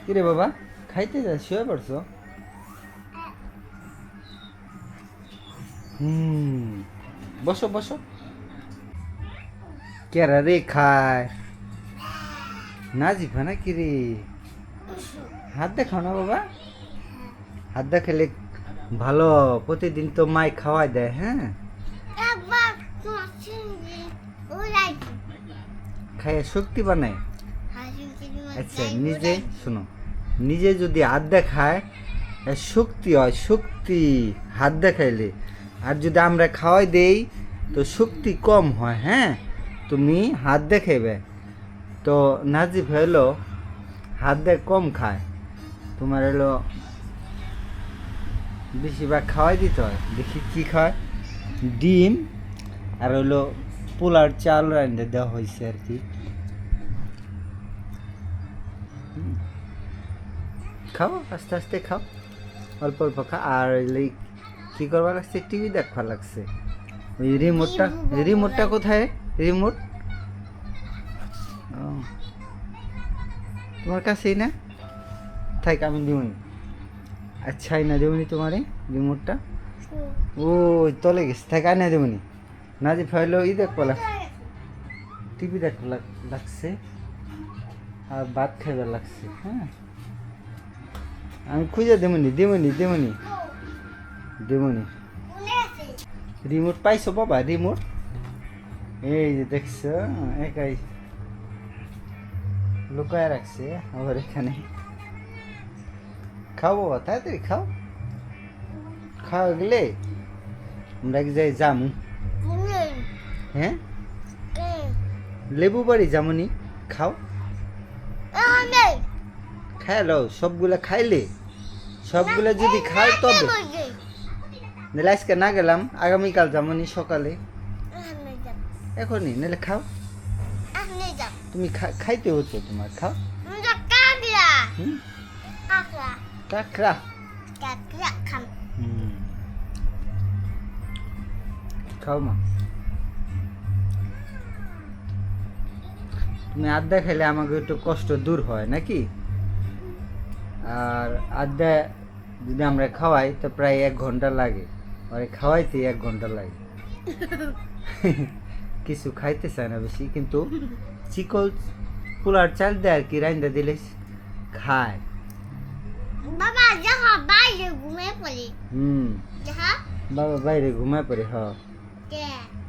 কিরে বাবা খাইতে যা শুয়ে পড়ছো? বসো বসো। কেরা রে খায় না জিভা না কিরে? হাত দেখাও না বাবা, হাত দেখালে ভালো। প্রতিদিন তো মাই খাওয়াই দেয়। হ্যাঁ, খাইয়ে শক্তি বানায়। আচ্ছা নিজে শোনো, নিজে যদি হাত দেখায় শক্তি হয়, শক্তি হাত দেখাইলে। আর যদি আমরা খাওয়াই দেই তো শক্তি কম হয়। হ্যাঁ, তুমি হাত দেখাইবে তো নাজিব হইলো হাত দেখ কম খায়, তোমার হলো বেশিরভাগ খাওয়াই দিতে হয়। দেখি কি খায়, ডিম আর হলো পোলার চাল রান্ধে দেওয়া হয়েছে আর কি। খাও আস্তে আস্তে খাও, অল্প অল্প খা। আর কি করবা লাগছে, টিভি দেখবা লাগছে। ওই রিমোটটা, রিমোটটা কোথায়? রিমোট ও তোমার কাছেই না? থাক আমি দিবনি। আচ্ছা না দেবনি তোমারে রিমোটটা, ও তলে গেছে। থাক আর না দেবনি। না যে ফাইলো ই দেখবা লাগছে, টিভি দেখবা লাগছে আর ভাত খাইবার লাগছে। হ্যাঁ, আমি খুঁজে দেবনি দেবনি দেবনি দেবনি। রিমোট পাইছো বাবা? রিমোট এই যে দেখছো, একাই লুকায় রাখছে আবার এখানে। খাও বাবা তাড়াতাড়ি খাও, খাওয়া গেলে আমরা এক যাই জামু। হ্যাঁ, লেবু বাড়ি জামুনি, খাও খাইলো সবগুলা। খাইলে সবগুলা যদি খাও তবে নাহলে আজকে না গেলাম, আগামীকাল যামনি সকালে। এখনই নাহলে খাও, তুমি খাইতে হতো তোমার, খাও। কাকড়া খাও মা। তুমি আড্ডা খেলে আমাকে একটু কষ্ট দূর হয় নাকি? আর আড্ডা যদি আমরা খাওয়াই তো প্রায় 1 ঘন্টা লাগে, আর খাওয়াইতে 1 ঘন্টা লাগে। কিছু খাইতে চায় না বেশি, কিন্তু চিকল পোলার চাল দেয় আর কি, রাইন্দা দিলে খায়। বাবা যাহা বাইরে ঘুমিয়ে পড়ি। বাবা বাইরে ঘুমায় পড়ে। হ কে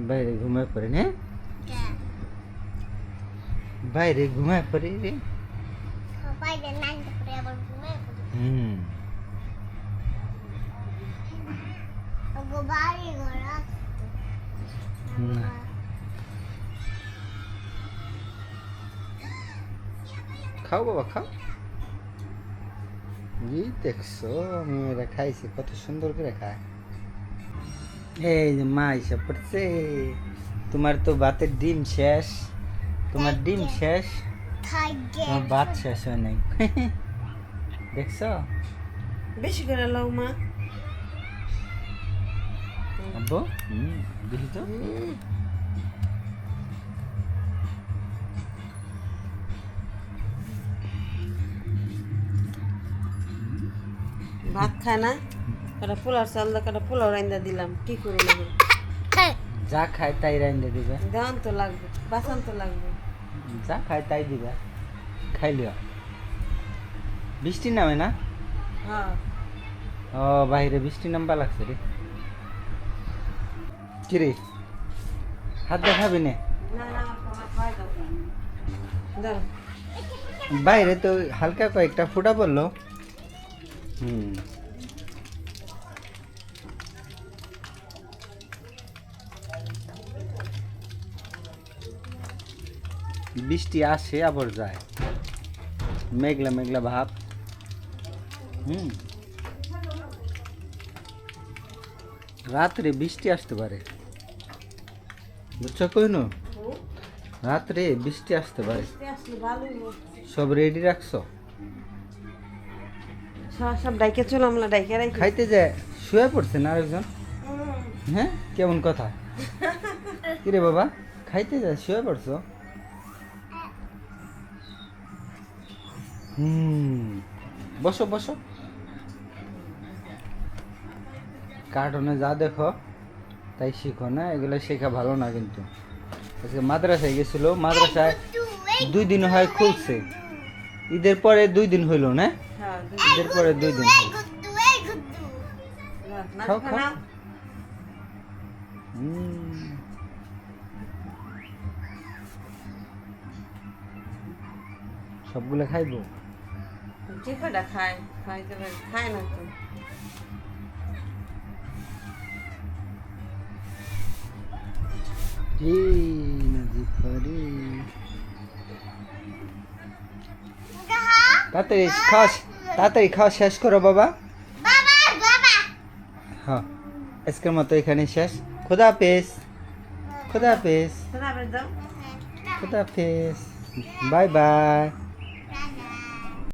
বাইরে ঘুমায় পড়ে না, কে বাইরে ঘুমায় পড়ে রে। বাইরে নাই করে আবার ঘুমিয়ে পড়ি। ওগো বাড়ি ঘর আছে। খাও বাবা খাও। জি দেখছো মেয়েরা খাইছে কত সুন্দর করে খায়। এই যে মা এসে পড়ছে। তোমার তো ভাতের ডিম শেষ, তোমার ডিম শেষ, তোমার ভাত শেষ হয় নাই। দেখছো বেশি করে লাও মা। আব্বু দেখি তো। ভাত খায় না, একটা পোলার চাল দা একটা পোলাও রান্দা দিলাম, কি করবো না? যা খায় তাই রান্ধে দিবে, দেওয়ান তো লাগবে, বাঁচান তো লাগবে। যা খায় তাই দিবে, খাইলিও। বৃষ্টি নামে না? হ্যাঁ ও বাইরে বৃষ্টি নামবা লাগছে রে। কিরে হাত দেখাবি না? দাও বাইরে তো হালকা কয়েকটা ফোঁটা পড়লো। বৃষ্টি আসে আবার যায়, মেঘলা মেঘলা ভাব। রাত্রে বৃষ্টি আসতে পারে, বুঝছো কইনো? রাত্রে বৃষ্টি আসতে পারে। সব রেডি রাখছো? সব ডাইকে চলো, আমরা ডাইকে রাখি। খাইতে যায় শুয়ে পড়ছে না আরেকজন? হ্যাঁ কেমন কথা কিরে বাবা, খাইতে যায় শুয়ে পড়ছো? বসো বসো। কার্টুনে যা দেখো তাই শিখো না, এগুলো শেখা ভালো না কিন্তু। আজকে মাদ্রাসায় গেছিল, মাদ্রাসায় 2 দিন হয় খুলছে, ঈদের পরে 2 দিন হইলো না, হ্যাঁ ঈদের পরে 2 দিন হইলো। গুদ্দু এই গুদ্দু খাও, খানা খাও। সবগুলো খাইবো? যে কটা খায় খাইতে পারে, খায় না তো। তাড়াতাড়ি খাওয়া, তাড়াতাড়ি খাওয়া শেষ করো বাবা। বাবা বাবা হ্যাঁ, আজকের মতো এখানে শেষ। খোদা হাফেজ, খোদা হাফেজ, শোনা দাও। খোদা হাফেজ, বাই বাই।